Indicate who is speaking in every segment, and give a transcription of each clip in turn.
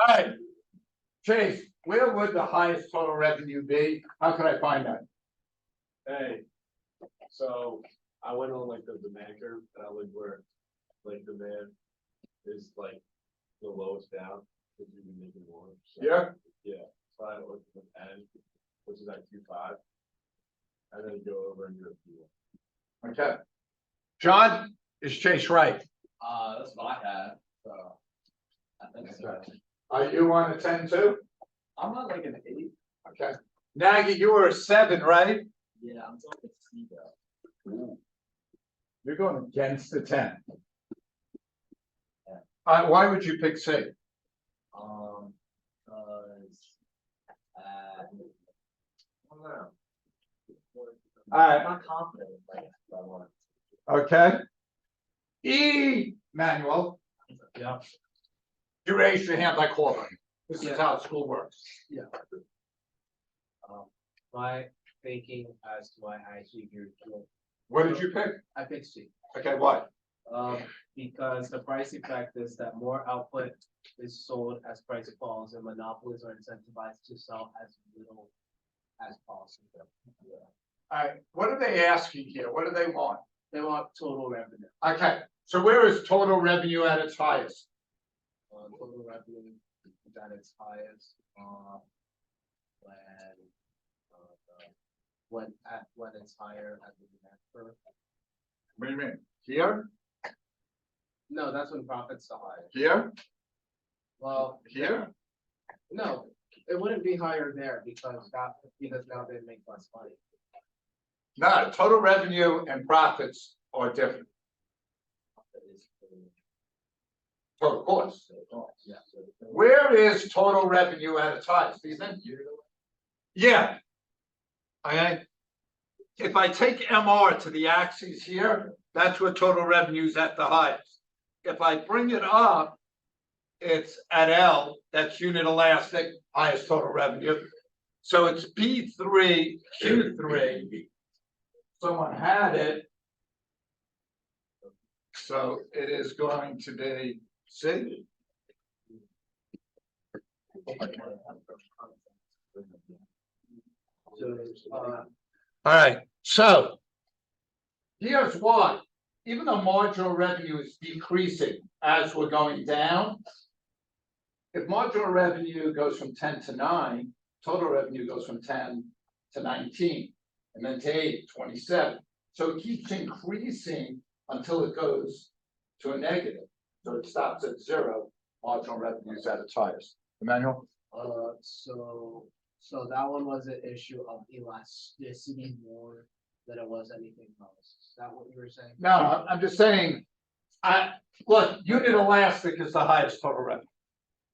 Speaker 1: All right, Chase, where would the highest total revenue be? How can I find that?
Speaker 2: Hey, so I went on like the demand curve, and I looked where like demand is like the lowest down, because you've been making more. So, yeah. So I looked at the end, which is like 2.5, and then go over and do a few.
Speaker 1: Okay. John, is Chase right?
Speaker 3: That's what I had, so. I think so.
Speaker 1: Are you on a 10 too?
Speaker 3: I'm not like an 8.
Speaker 1: Okay. Nagy, you were a 7, right?
Speaker 3: Yeah, I'm talking C though.
Speaker 1: You're going against the 10. Why would you pick C?
Speaker 3: Cause, I don't know.
Speaker 1: All right.
Speaker 3: I'm not confident like I want.
Speaker 1: Okay. E, Manuel.
Speaker 3: Yeah.
Speaker 1: You raised your hand like Corbin. This is how school works.
Speaker 3: Yeah. My thinking as to why I actually agree with you.
Speaker 1: What did you pick?
Speaker 3: I picked C.
Speaker 1: Okay, what?
Speaker 3: Because the price effect is that more output is sold as price falls, and monopolies are incentivized to sell as little as possible. Yeah.
Speaker 1: All right, what are they asking here? What do they want?
Speaker 3: They want total revenue.
Speaker 1: Okay, so where is total revenue at its highest?
Speaker 3: Total revenue is at its highest, when it's higher at the demand curve.
Speaker 1: What do you mean? Here?
Speaker 3: No, that's when profits the highest.
Speaker 1: Here?
Speaker 3: Well,
Speaker 1: Here?
Speaker 3: no, it wouldn't be higher there because now they make less money.
Speaker 1: No, total revenue and profits are different. Total cost.
Speaker 3: Yeah.
Speaker 1: Where is total revenue at its highest? Do you think? Yeah. Okay. If I take MR to the axis here, that's where total revenue is at the highest. If I bring it up, it's at L, that's unit elastic, highest total revenue. So it's P3, Q3. Someone had it. So it is going to be C. All right, so here's why. Even though marginal revenue is decreasing as we're going down, if marginal revenue goes from 10 to 9, total revenue goes from 10 to 19, and then to 8, 27. So it keeps increasing until it goes to a negative. So it stops at 0, marginal revenue is at its highest. Emmanuel?
Speaker 3: So that one was an issue of elasticity more than it was anything else. Is that what you were saying?
Speaker 1: No, I'm just saying, look, unit elastic is the highest total revenue.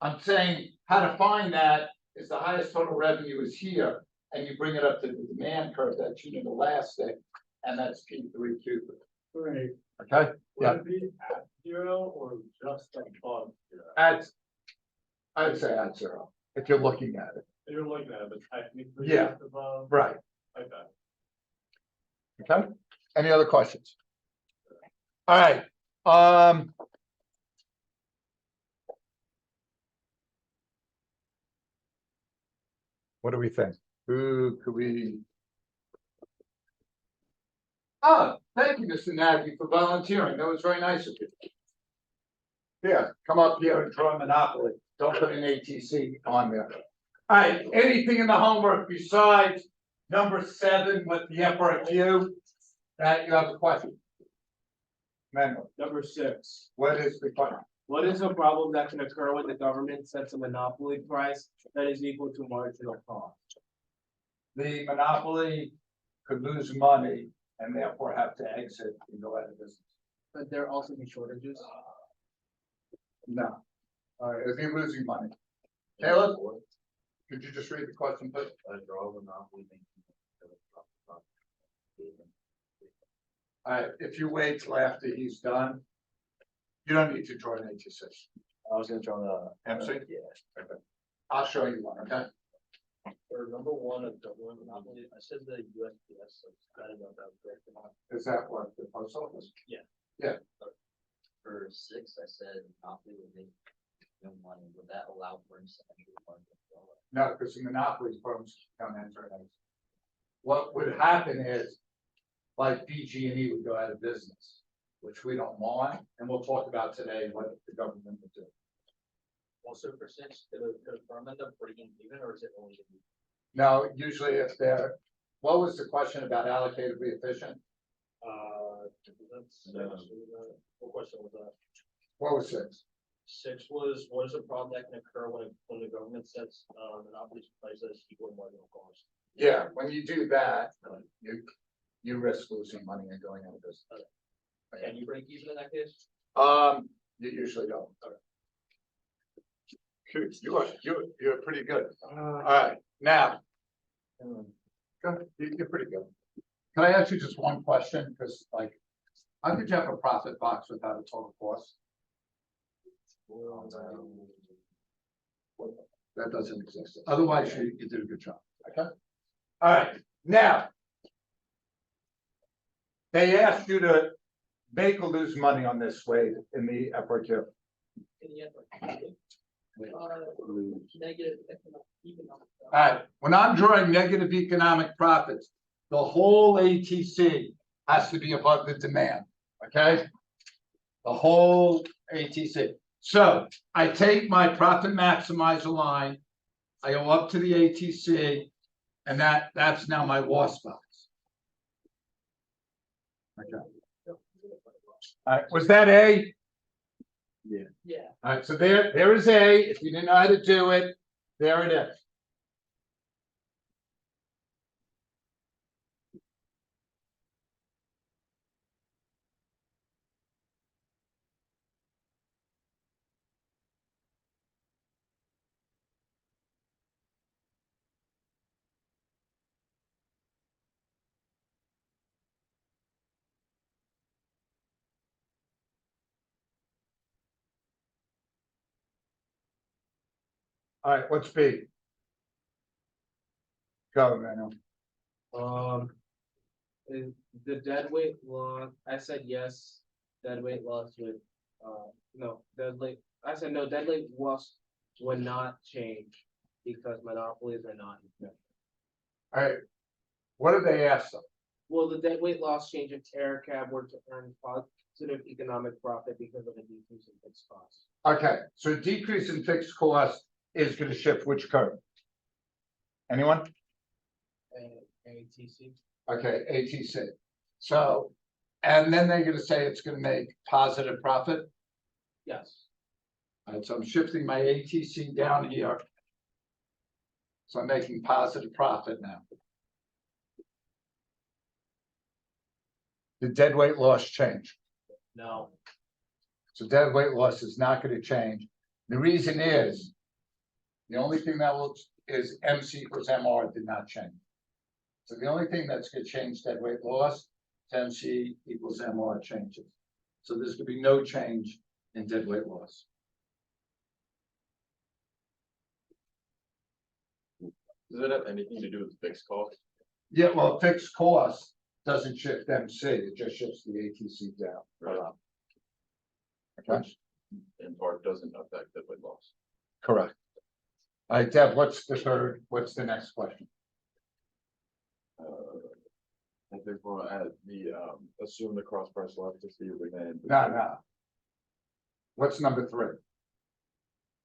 Speaker 1: I'm saying how to find that is the highest total revenue is here, and you bring it up to the demand curve, that's unit elastic, and that's P3, Q3.
Speaker 2: Right.
Speaker 1: Okay? Yeah.
Speaker 2: Would it be at 0 or just above 0?
Speaker 1: I'd say at 0, if you're looking at it.
Speaker 2: You're looking at it, but technically
Speaker 1: Yeah.
Speaker 2: just above.
Speaker 1: Right.
Speaker 2: Like that.
Speaker 1: Okay? Any other questions? All right. What do we think? Who could we? Oh, thank you, Mr. Nagy, for volunteering. That was very nice of you. Yeah, come up here and draw a Monopoly. Don't put an ATC on there. All right, anything in the homework besides number 7 with the FRQ that you have a question? Manuel,
Speaker 3: Number 6.
Speaker 1: what is the question?
Speaker 3: What is a problem that can occur when the government sets a monopoly price that is equal to marginal cost?
Speaker 1: The monopoly could lose money and therefore have to exit and go out of business.
Speaker 3: Could there also be shortages?
Speaker 1: No. All right, if you're losing money. Caleb, could you just read the question, please? All right, if you wait till after he's done, you don't need to draw an HSS.
Speaker 3: I was gonna draw the
Speaker 1: MC?
Speaker 3: Yeah.
Speaker 1: Okay. I'll show you one, okay?
Speaker 3: For number 1 of government monopoly, I said the USPS, so it's kind of about that.
Speaker 1: Is that what, the post office?
Speaker 3: Yeah.
Speaker 1: Yeah.
Speaker 3: For 6, I said monopoly would make
Speaker 4: no money, would that allow for incentive market?
Speaker 1: No, because the monopoly firms don't enter it. What would happen is, like BG&E would go out of business, which we don't want, and we'll talk about today what the government would do.
Speaker 4: What's the percentage, could a firm end up breaking even, or is it only?
Speaker 1: No, usually if they're, what was the question about allocatively efficient?
Speaker 2: What question was that?
Speaker 1: What was six?
Speaker 4: 6 was, what is a problem that can occur when the government sets, monopoly prices equal to marginal cost?
Speaker 1: Yeah, when you do that, you risk losing money and going out of business.
Speaker 4: Can you break even in that case?
Speaker 1: You usually don't. Good. You're pretty good. All right, now. You're pretty good. Can I ask you just one question? Because like, how could you have a profit box without a total cost? That doesn't exist. Otherwise, you did a good job. Okay. All right, now. They asked you to make or lose money on this way in the FRQ.
Speaker 4: Negative economic.
Speaker 1: All right, when I'm drawing negative economic profits, the whole ATC has to be above the demand, okay? The whole ATC. So I take my profit maximizer line, I go up to the ATC, and that's now my loss box. Okay. All right, was that A?
Speaker 4: Yeah.
Speaker 1: All right, so there is A. If you didn't know how to do it, there it is. All right, what's B? Go, Manuel.
Speaker 3: Is the dead weight loss, I said yes, dead weight loss would, no, I said no, dead weight loss would not change because monopolies are not.
Speaker 1: All right, what did they ask them?
Speaker 3: Will the dead weight loss change if AirCab were to earn positive economic profit because of a decrease in fixed costs?
Speaker 1: Okay, so a decrease in fixed cost is gonna shift which curve? Anyone?
Speaker 3: ATC?
Speaker 1: Okay, ATC. So, and then they're gonna say it's gonna make positive profit.
Speaker 3: Yes.
Speaker 1: All right, so I'm shifting my ATC down here. So I'm making positive profit now. The dead weight loss change.
Speaker 3: No.
Speaker 1: So dead weight loss is not gonna change. The reason is, the only thing that will, is MC equals MR did not change. So the only thing that's gonna change dead weight loss, is MC equals MR changes. So there's gonna be no change in dead weight loss.
Speaker 2: Does it have anything to do with fixed cost?
Speaker 1: Yeah, well, fixed cost doesn't shift MC, it just shifts the ATC down.
Speaker 2: Right.
Speaker 1: Okay,
Speaker 2: In part doesn't affect the weight loss.
Speaker 1: correct. All right, Deb, what's the next question?
Speaker 2: I think we'll add the, assume the cross price elasticity of demand.
Speaker 1: No. What's number 3?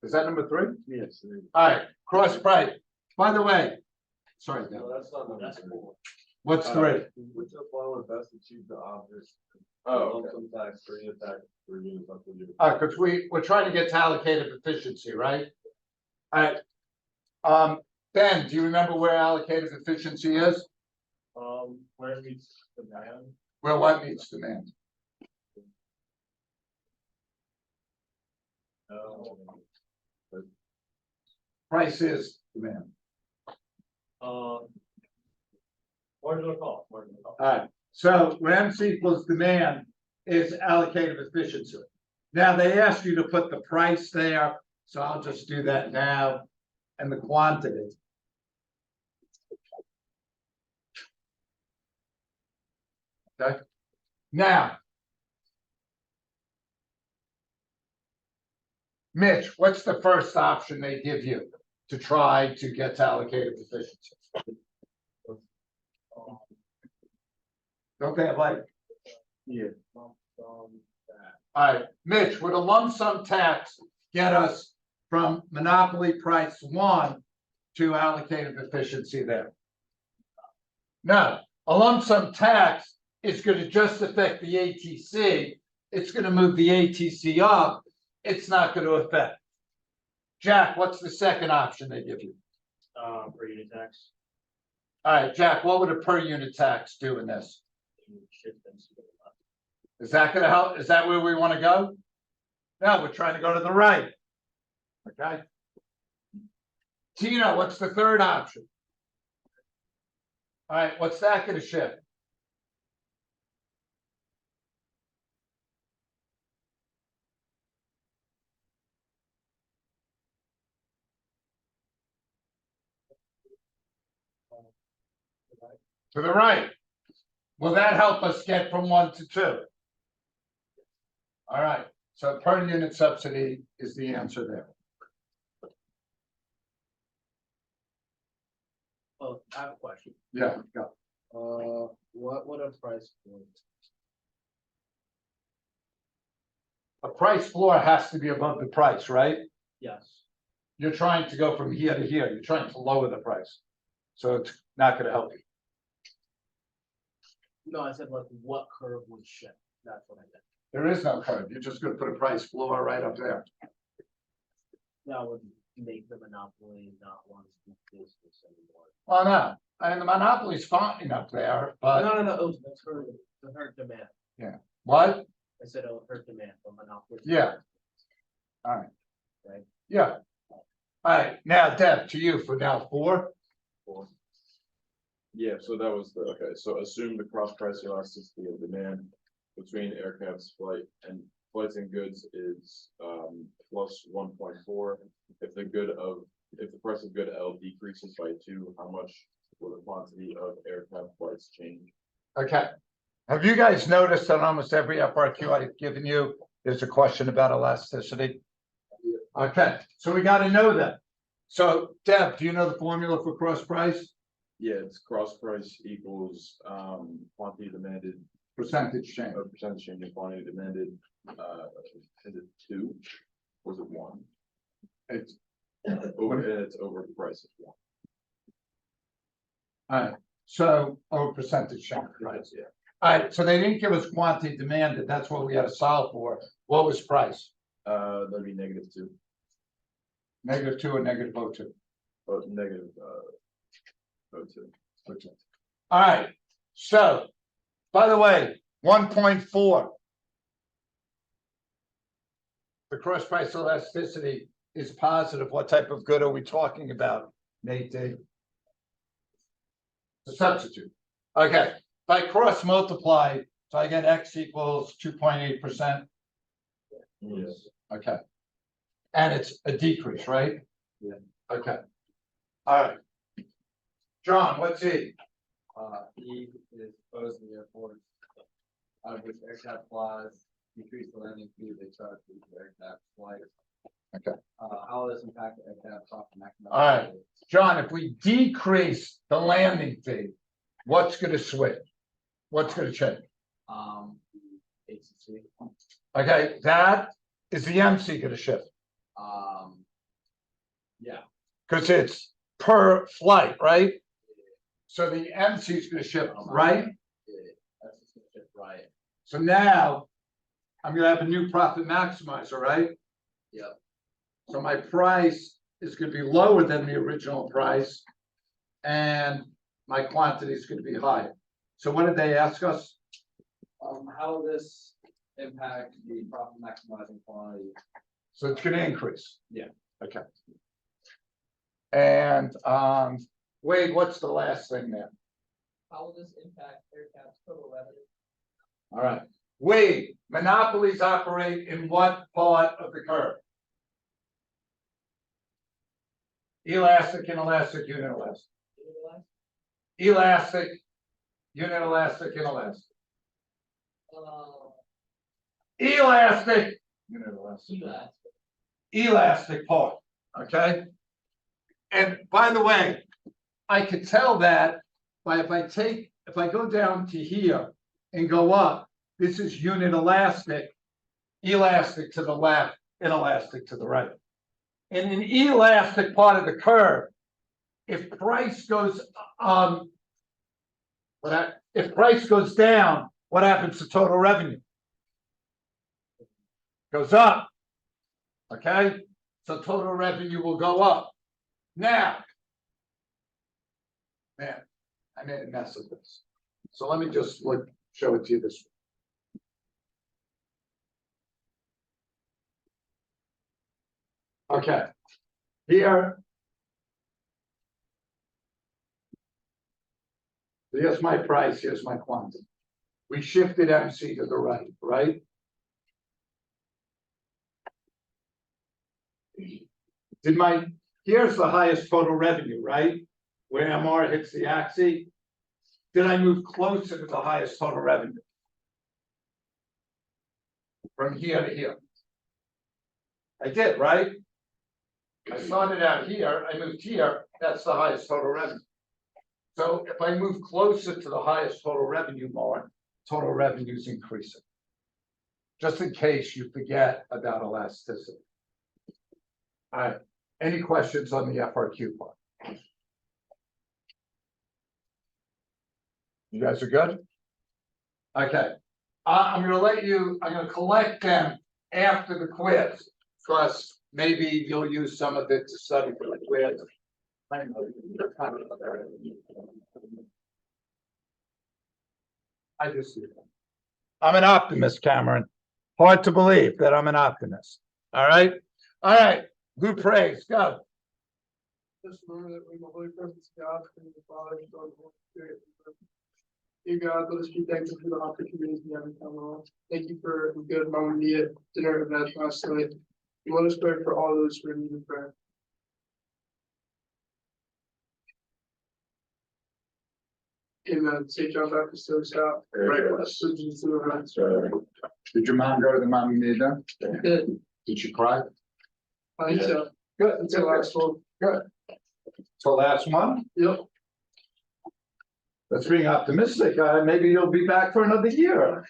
Speaker 1: Is that number 3?
Speaker 2: Yes.
Speaker 1: All right, cross price. By the way, sorry, Deb,
Speaker 2: No, that's not.
Speaker 4: That's cool.
Speaker 1: what's 3?
Speaker 2: Which of one best achieve the obvious? Oh, okay. Tax, free attack, for units up to you.
Speaker 1: Because we're trying to get to allocated efficiency, right? All right. Ben, do you remember where allocated efficiency is?
Speaker 2: Where it meets demand.
Speaker 1: Where what meets demand? Price is demand.
Speaker 2: Marginal cost.
Speaker 1: All right, so when MC equals demand is allocated efficiency. Now they ask you to put the price there, so I'll just do that now, and the quantity. Okay, now. Mitch, what's the first option they give you to try to get to allocated efficiency? Don't they have like,
Speaker 2: Yeah.
Speaker 1: all right, Mitch, would a lump sum tax get us from monopoly price one to allocated efficiency there? No, a lump sum tax is gonna just affect the ATC. It's gonna move the ATC up. It's not gonna affect. Jack, what's the second option they give you?
Speaker 4: Per unit tax.
Speaker 1: All right, Jack, what would a per unit tax do in this?
Speaker 4: Shift and see what it does.
Speaker 1: Is that gonna help? Is that where we wanna go? No, we're trying to go to the right. Okay. Tina, what's the third option? All right, what's that gonna shift? To the right. Will that help us get from one to two? All right, so per unit subsidy is the answer there.
Speaker 3: Oh, I have a question.
Speaker 1: Yeah, go.
Speaker 3: What would a price point?
Speaker 1: A price floor has to be above the price, right?
Speaker 3: Yes.
Speaker 1: You're trying to go from here to here. You're trying to lower the price. So it's not gonna help you.
Speaker 3: No, I said like what curve would shift. That's what I meant.
Speaker 1: There is no curve. You're just gonna put a price floor right up there.
Speaker 3: That would make the monopoly not want to do business anymore.
Speaker 1: Well, no, and the monopoly's fine up there, but
Speaker 3: No, it was to hurt demand.
Speaker 1: what?
Speaker 3: I said it would hurt demand for monopoly.
Speaker 1: Yeah. All right.
Speaker 3: Right.
Speaker 1: Yeah. All right, now Deb, to you for now 4.
Speaker 2: Yeah, so that was the, okay, so assume the cross price elasticity of demand between aircraft's flight and flights and goods is plus 1.4. If the price of good L decreases by 2, how much will the quantity of aircraft flights change?
Speaker 1: Okay. Have you guys noticed that almost every FRQ I've given you, there's a question about elasticity? Okay, so we gotta know that. So Deb, do you know the formula for cross price?
Speaker 2: Yeah, it's cross price equals quantity demanded,
Speaker 1: Percentage change.
Speaker 2: or percentage change in quantity demanded, is it 2? Was it 1?
Speaker 1: It's,
Speaker 2: It's over the price of 1.
Speaker 1: all right, so, percentage change, right?
Speaker 2: Yeah.
Speaker 1: All right, so they didn't give us quantity demanded, that's what we had to solve for. What was price?
Speaker 2: That'd be -2,
Speaker 1: -2 or -02?
Speaker 2: but negative, 0.2.
Speaker 1: Okay. All right, so, by the way, 1.4. The cross price elasticity is positive. What type of good are we talking about, Nate D? The substitute. Okay, if I cross multiply, so I get X equals 2.8%.
Speaker 2: Yes.
Speaker 1: Okay. And it's a decrease, right?
Speaker 2: Yeah.
Speaker 1: Okay. All right. John, what's E?
Speaker 5: E is close the airport. Out of which aircraft flies, decrease the landing fee, they charge for aircraft flights.
Speaker 1: Okay.
Speaker 5: How will this impact the aircraft profit maximum?
Speaker 1: All right. John, if we decrease the landing fee, what's gonna switch? What's gonna change?
Speaker 5: ACC,
Speaker 1: Okay, that is the MC gonna shift,
Speaker 5: yeah,
Speaker 1: because it's per flight, right? So the MC is gonna shift, right?
Speaker 5: that's just gonna shift right,
Speaker 1: So now I'm gonna have a new profit maximizer, right?
Speaker 5: yep,
Speaker 1: So my price is gonna be lower than the original price. And my quantity is gonna be higher. So what did they ask us?
Speaker 5: how will this impact the profit maximizing quantity?
Speaker 1: So it's gonna increase.
Speaker 5: Yeah.
Speaker 1: Okay. And Wade, what's the last thing there?
Speaker 4: How will this impact aircraft's total revenue?
Speaker 1: All right, Wade, monopolies operate in what part of the curve? Elastic, inelastic, uninelastic. Elastic, uninelastic, inelastic. Elastic, uninelastic. elastic part, okay? And by the way, I could tell that by if I go down to here and go up, this is unit elastic to the left, inelastic to the right. In an elastic part of the curve, if price goes if price goes down, what happens to total revenue? Goes up. Okay, so total revenue will go up. Now, man, I made a mess of this. So let me just show it to you this way. Okay, here. Here's my price, here's my quantity. We shifted MC to the right, right? Here's the highest total revenue, right? Where MR hits the axis. Did I move closer to the highest total revenue? From here to here. I did, right? I started out here, I moved here, that's the highest total revenue. So if I move closer to the highest total revenue mark, total revenue is increasing. Just in case you forget about elasticity. All right, any questions on the FRQ part? You guys are good? Okay, I'm gonna collect them after the quiz, because maybe you'll use some of it to study for the quiz. I'm an optimist, Cameron. Hard to believe that I'm an optimist. All right, Blue praise, go.
Speaker 6: Just remember that when the Holy Presence of God and the Father and the Holy Spirit. Dear God, let us be thankful for the opportunities we have in Commonwealth. Thank you for a good Mama Mia dinner event last night. We want to pray for all those who are in need of prayer. Amen. St. John Baptist to us out. Right.
Speaker 1: Did your mom go to the Mama Mia dinner?
Speaker 6: Good.
Speaker 1: Did she cry?
Speaker 6: I think so.
Speaker 1: Good.
Speaker 6: Until last one.
Speaker 1: Good. So last one?
Speaker 6: Yep.
Speaker 1: That's being optimistic. Maybe you'll be back for another year.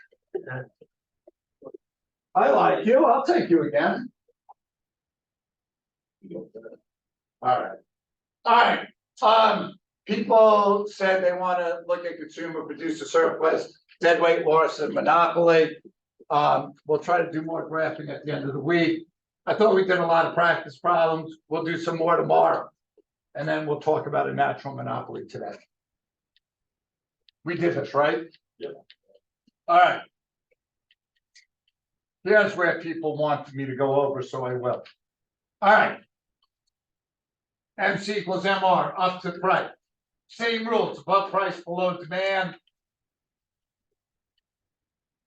Speaker 1: I like you. I'll take you again. All right. People said they want to look at consumer producer surplus, deadweight loss, and monopoly. We'll try to do more graphing at the end of the week. I thought we did a lot of practice problems. We'll do some more tomorrow. And then we'll talk about a natural monopoly today. We did this, right?
Speaker 2: Yeah.
Speaker 1: All right. Here's where people want me to go over, so I will. All right. MC equals MR, up to price. Same rules, above price, below demand.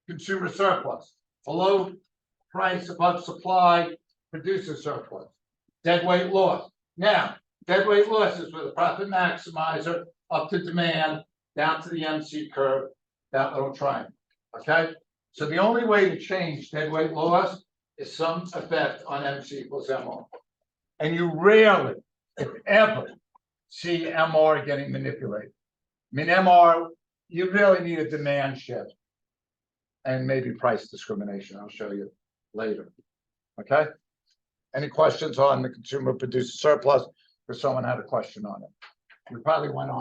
Speaker 1: Consumer surplus, below price, above supply, producer surplus. Deadweight loss. Now, deadweight loss is with a profit maximizer, up to demand, down to the MC curve, that little triangle, okay? So the only way to change deadweight loss is some effect on MC equals MR. And you rarely, if ever, see MR getting manipulated. I mean, MR, you really need a demand shift. And maybe price discrimination, I'll show you later, okay? Any questions on the consumer producer surplus? Or someone had a question on it? We probably went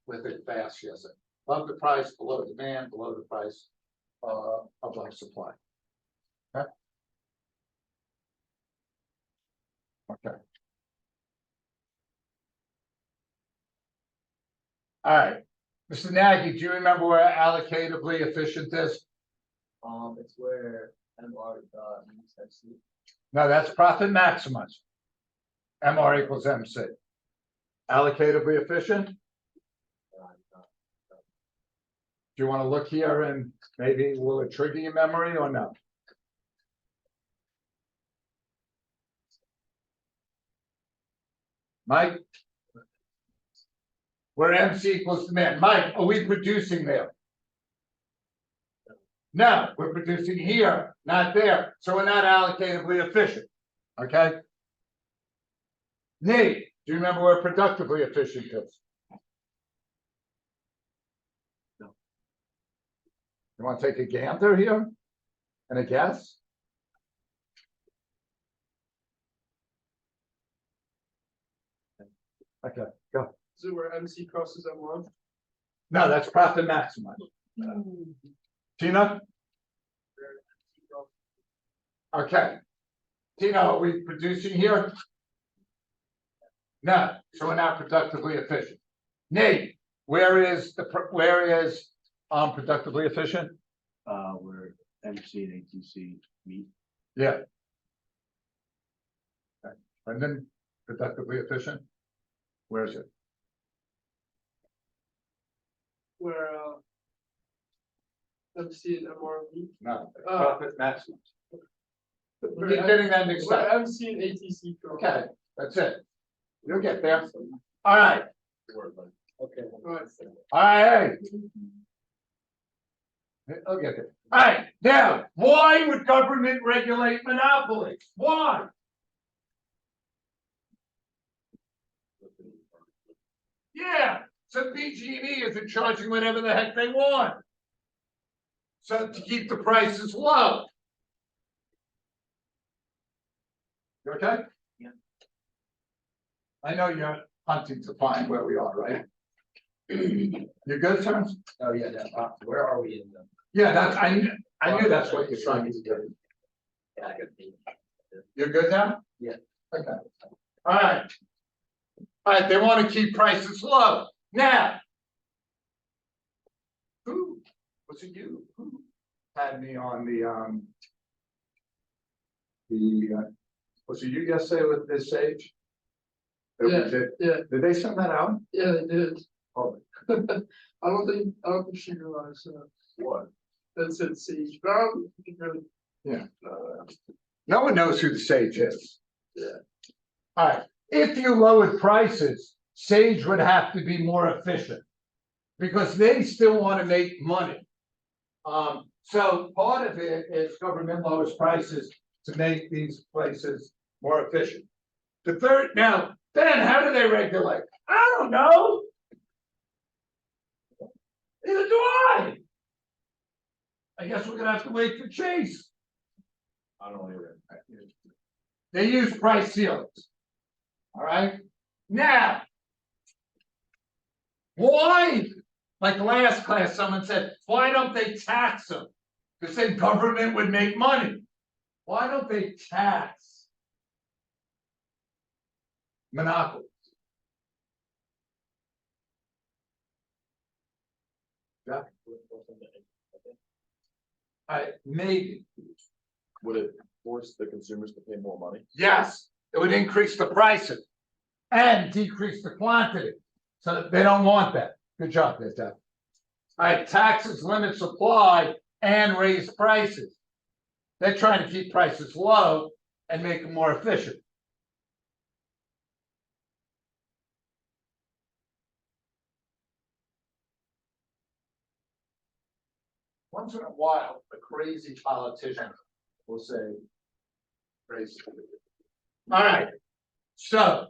Speaker 1: with it fast yesterday. Above the price, below demand, below the price, above supply. Okay. Okay. All right, Mr. Nagy, do you remember where allocatively efficient is?
Speaker 5: It's where MR means MC.
Speaker 1: No, that's profit maximizer. MR equals MC. Allocatively efficient? Do you want to look here and maybe will it trigger your memory or no? Mike? Where MC equals demand. Mike, are we producing there? No, we're producing here, not there. So we're not allocatively efficient. Okay? Nate, do you remember where productively efficient is?
Speaker 2: No.
Speaker 1: You want to take a gander here? And a guess? Okay, go.
Speaker 6: Is it where MC crosses at one?
Speaker 1: No, that's profit maximum. Tina? Okay. Tina, are we producing here? No, so we're not productively efficient. Nate, where is productively efficient?
Speaker 2: Where MC and ATC meet.
Speaker 1: Yeah. Okay. And then productively efficient? Where is it?
Speaker 6: Where, MC and MRV.
Speaker 1: No,
Speaker 6: Oh.
Speaker 1: profit maximum.
Speaker 6: Where
Speaker 1: Keep getting that mixed
Speaker 6: Where
Speaker 1: up.
Speaker 6: MC and ATC cross.
Speaker 1: Okay, that's it. You'll get there. All right,
Speaker 3: Okay.
Speaker 6: Right.
Speaker 1: all right. I'll get there. All right, now, why would government regulate monopolies? Why? Yeah, so PG&E isn't charging whatever the heck they want. So to keep the prices low. You okay?
Speaker 2: Yeah.
Speaker 1: I know you're hunting to find where we are, right? You good, Terrence?
Speaker 5: Oh, yeah, yeah, where are we in the?
Speaker 1: Yeah, I knew that's what you're trying to do.
Speaker 5: Yeah.
Speaker 1: You're good now?
Speaker 5: Yeah.
Speaker 1: Okay. All right. All right, they want to keep prices low. Now. Who, was it you? Who had me on was it you yesterday with this Sage? That we
Speaker 6: Yeah,
Speaker 1: did?
Speaker 6: yeah.
Speaker 1: Did they send that out?
Speaker 6: Yeah, they did.
Speaker 1: Oh,
Speaker 6: I don't think she realized
Speaker 1: what?
Speaker 6: that's it, Siege, but I don't think really.
Speaker 1: Yeah. No one knows who the Sage is.
Speaker 6: Yeah.
Speaker 1: All right, if you lowered prices, Sage would have to be more efficient. Because they still want to make money. So part of it is government lowers prices to make these places more efficient. The third, now, Ben, how do they regulate? I don't know. Neither do I. I guess we're gonna have to wait for Chase.
Speaker 2: I don't hear
Speaker 1: They use price ceilings. All right, now. Why? Like last class, someone said, why don't they tax them? Because then government would make money. Why don't they tax monopolies? Yeah, maybe,
Speaker 2: Would it force the consumers to pay more money?
Speaker 1: yes, it would increase the prices and decrease the quantity. So they don't want that. Good job there, Deb. All right, taxes limit supply and raise prices. They're trying to keep prices low and make them more efficient. Once in a while, a crazy politician will say crazy. All right, so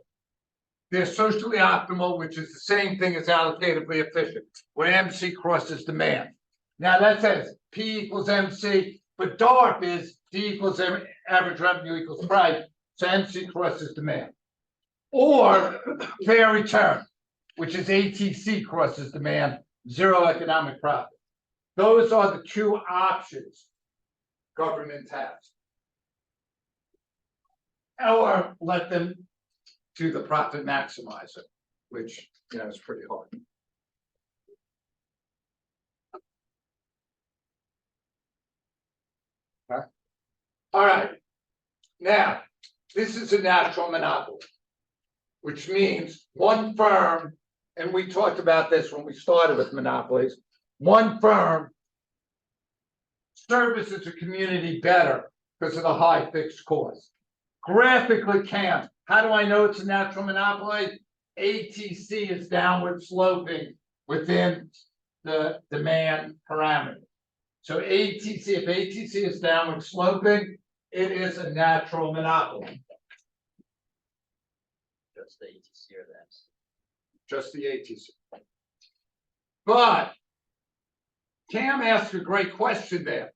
Speaker 1: they're socially optimal, which is the same thing as allocatively efficient, where MC crosses demand. Now that says P equals MC, but DARP is D equals average revenue equals price, so MC crosses demand. Or fair return, which is ATC crosses demand, zero economic profit. Those are the two options government has. Or let them do the profit maximizer, which, you know, is pretty hard. Okay. All right. Now, this is a natural monopoly, which means one firm, and we talked about this when we started with monopolies, one firm services a community better because of the high fixed cost. Graphically can. How do I know it's a natural monopoly? ATC is downward sloping within the demand parameter. So ATC, if ATC is downward sloping, it is a natural monopoly.
Speaker 4: just the ATC or the MC.
Speaker 1: just the ATC. But Cam asked a great question there.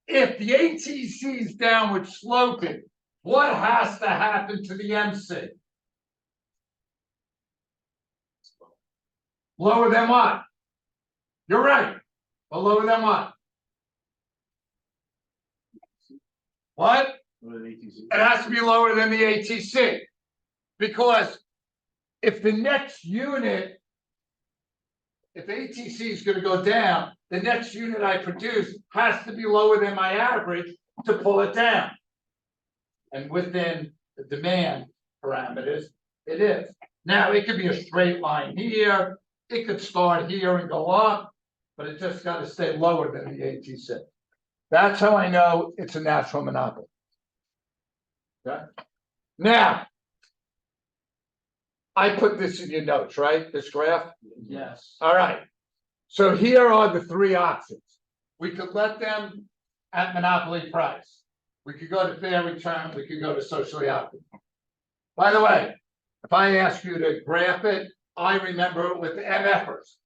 Speaker 1: If the ATC is downward sloping, what has to happen to the MC? Lower than what? You're right. But lower than what? What? It has to be lower than the ATC. Because if the next unit, if ATC is going to go down, the next unit I produce has to be lower than my average to pull it down. And within the demand parameters, it is. Now, it could be a straight line here, it could start here and go up, but it just got to stay lower than the ATC. That's how I know it's a natural monopoly. Okay? Now, I put this in your notes, right? This graph?
Speaker 3: Yes.
Speaker 1: All right. So here are the three options. We could let them at monopoly price. We could go to fair return, we could go to socially optimal. By the way, if I ask you to graph it, I remember it with the MFers.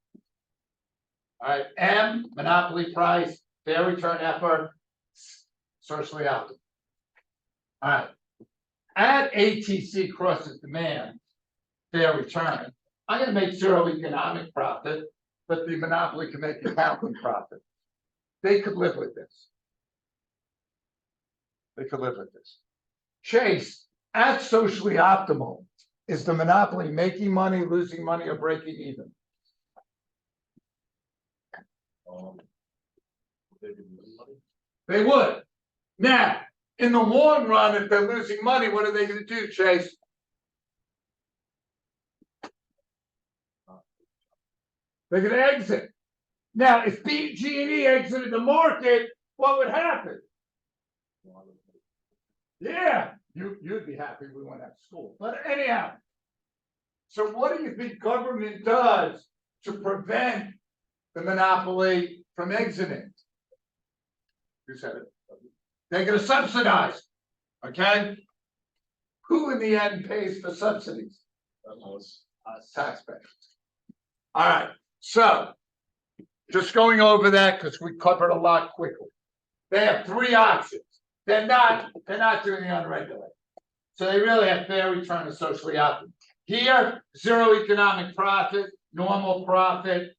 Speaker 1: All right, M, monopoly price, fair return effort, socially optimal. All right. At ATC crosses demand, fair return, I'm gonna make zero economic profit, but the monopoly can make accounting profit. They could live with this. They could live with this. Chase, at socially optimal, is the monopoly making money, losing money, or breaking even? They would. Now, in the long run, if they're losing money, what are they gonna do, Chase? They're gonna exit. Now, if BG&E exited the market, what would happen? Yeah, you'd be happy we went out of school. But anyhow, so what do you think government does to prevent the monopoly from exiting? Who said it? They're gonna subsidize, okay? Who in the end pays for subsidies? Taxpayers. All right, so just going over that because we covered a lot quickly. They have three options. They're not doing the unregulated. So they really have fair return to socially optimal. Here, zero economic profit, normal profit.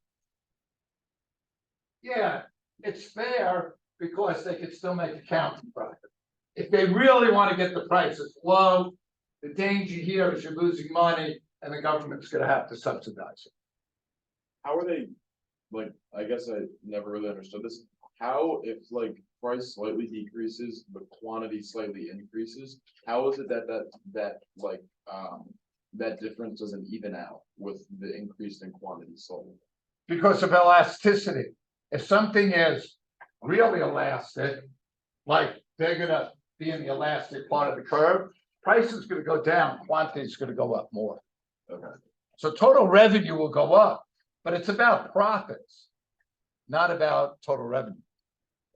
Speaker 1: Yeah, it's fair because they could still make accounting profit. If they really want to get the prices low, the danger here is you're losing money and the government's gonna have to subsidize it.
Speaker 2: How are they, like, I guess I never really understood this. How, if like price slightly decreases, but quantity slightly increases, how is it that that difference doesn't even out with the increase in quantity sold?
Speaker 1: Because of elasticity. If something is really elastic, like they're gonna be in the elastic part of the curve, price is gonna go down, quantity is gonna go up more.
Speaker 2: Okay.
Speaker 1: So total revenue will go up, but it's about profits, not about total revenue.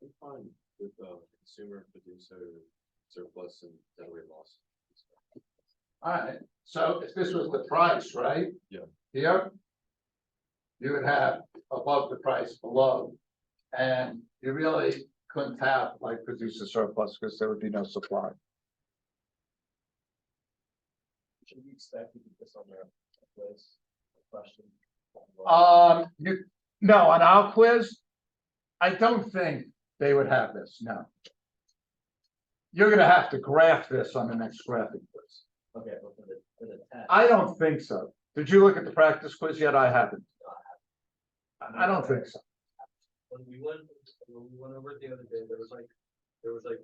Speaker 2: I'm fine with consumer producer surplus and delivery loss.
Speaker 1: All right, so if this was the price, right?
Speaker 2: Yeah.
Speaker 1: Here. You would have above the price below. And you really couldn't have like producer surplus because there would be no supply.
Speaker 4: Should we expect to put this on their list? Question.
Speaker 1: No, on our quiz, I don't think they would have this, no. You're gonna have to graph this on the next graphing quiz.
Speaker 4: Okay, but for the test.
Speaker 1: I don't think so. Did you look at the practice quiz yet? I haven't. I don't think so.
Speaker 4: When we went over it the other day, there was like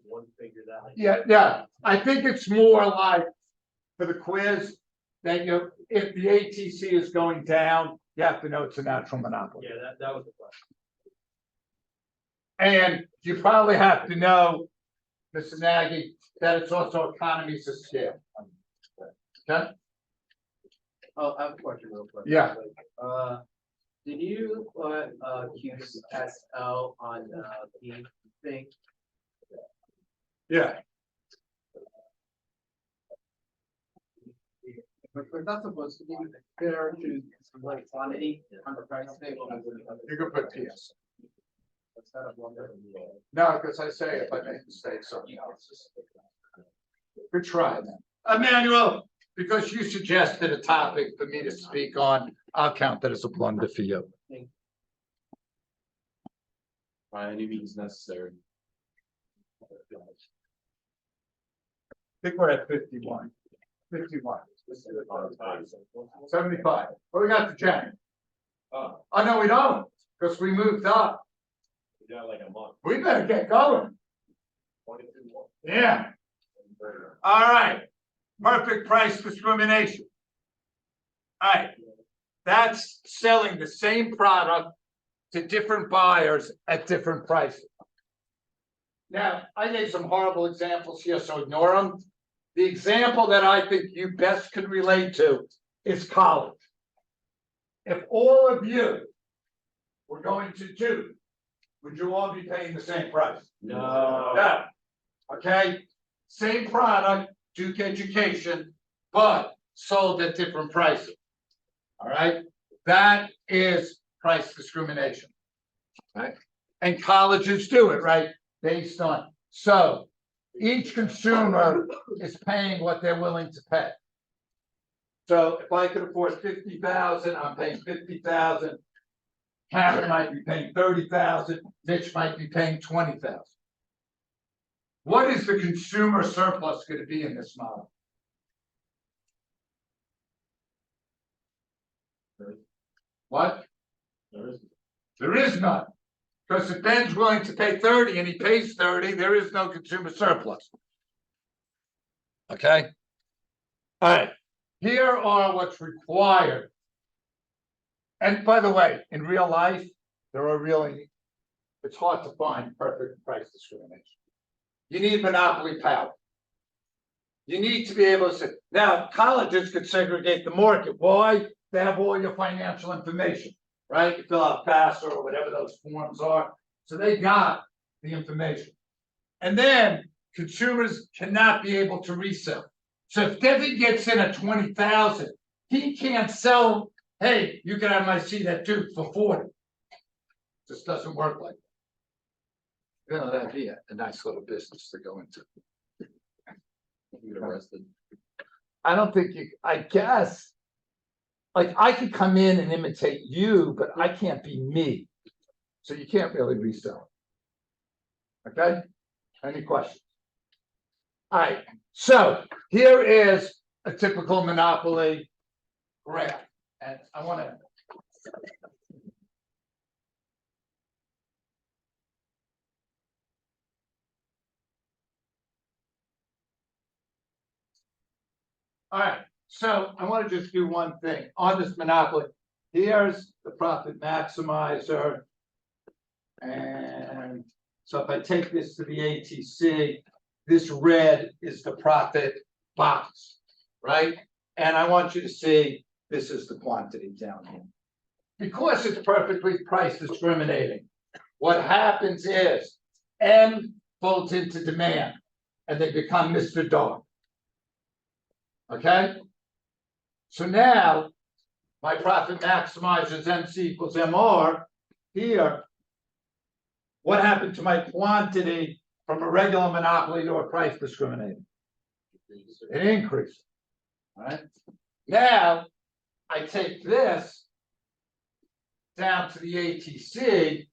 Speaker 4: one figure that. like-
Speaker 1: Yeah, I think it's more like for the quiz that if the ATC is going down, you have to know it's a natural monopoly.
Speaker 4: Yeah, that was the question.
Speaker 1: And you probably have to know, Mr. Nagy, that it's also economies of scale. Okay?
Speaker 3: Oh, I have a question real quick.
Speaker 1: Yeah.
Speaker 3: Did you put QSL on the thing?
Speaker 1: Yeah.
Speaker 5: But that's supposed to be fair to like quantity on the price tag.
Speaker 1: You can put PS.
Speaker 5: Instead of one.
Speaker 1: No, because I say if I make mistakes, something else. Good try. Emmanuel, because you suggested a topic for me to speak on, I'll count that as a blunder for you.
Speaker 2: By any means necessary.
Speaker 1: I think we're at 51. 75. What we got to Jen?
Speaker 2: Oh,
Speaker 1: Oh, no, we don't, because we moved up.
Speaker 2: we got like a month.
Speaker 1: We better get going.
Speaker 2: 22 more.
Speaker 1: Yeah. All right. Perfect price discrimination. All right. That's selling the same product to different buyers at different prices. Now, I gave some horrible examples here, so ignore them. The example that I think you best could relate to is college. If all of you were going to Duke, would you all be paying the same price?
Speaker 2: No.
Speaker 1: No. Okay, same product, Duke education, but sold at different prices. All right, that is price discrimination. Right, and colleges do it, right, based on, so each consumer is paying what they're willing to pay. So if I could afford 50,000, I'm paying 50,000. Karen might be paying 30,000, Mitch might be paying 20,000. What is the consumer surplus going to be in this model? What? There is none. Because if Ben's willing to pay 30 and he pays 30, there is no consumer surplus. Okay? All right. Here are what's required. And by the way, in real life, there are really, it's hard to find perfect price discrimination. You need monopoly power. You need to be able to say, now colleges could segregate the market. Why? They have all your financial information, right? You fill out FAFSA or whatever those forms are. So they got the information. And then consumers cannot be able to resell. So if Devin gets in at 20,000, he can't sell, hey, you can have my seat at Duke for 40. Just doesn't work like that. You know, that'd be a nice little business to go into.
Speaker 2: You get arrested.
Speaker 1: I don't think you, I guess. Like I could come in and imitate you, but I can't be me. So you can't really resell. Okay? Any questions? All right, so here is a typical monopoly graph. And I want to. All right, so I want to just do one thing on this monopoly. Here's the profit maximizer. And so if I take this to the ATC, this red is the profit box, right? And I want you to see this is the quantity down here. Because it's perfectly price discriminating, what happens is M folds into demand and they become Mr. Dog. Okay? So now my profit maximizer is MC equals MR. Here, what happened to my quantity from a regular monopoly to a price discriminating? It increased. All right. Now I take this down to the ATC.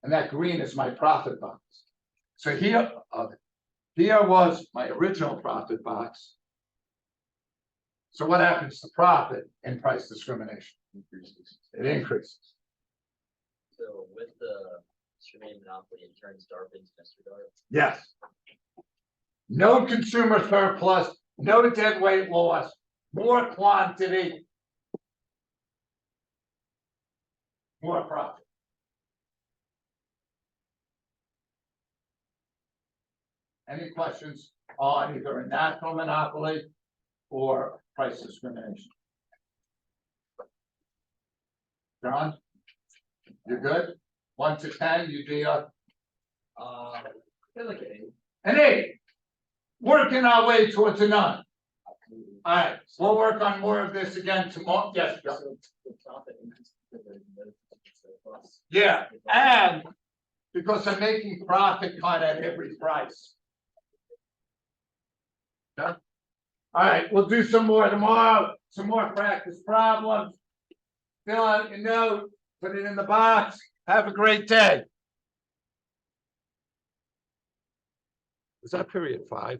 Speaker 1: And that green is my profit box. So here was my original profit box. So what happens to profit in price discrimination? It increases.
Speaker 4: So with the discriminating monopoly, it turns DARP into Mr. DARP.
Speaker 1: Yes. No consumer surplus, no dead weight loss, more quantity, more profit. Any questions on either a natural monopoly or price discrimination? John, you're good? 1 to 10, you'd be
Speaker 4: I feel like it.
Speaker 1: an 8. working our way towards a none. All right, we'll work on more of this again tomorrow. Yes, Joe.
Speaker 4: So the profit increase because of the plus.
Speaker 1: Yeah, and because I'm making profit kind of at every price. Yeah. All right, we'll do some more tomorrow, some more practice problems. Fill out your note, put it in the box. Have a great day. Is that period 5?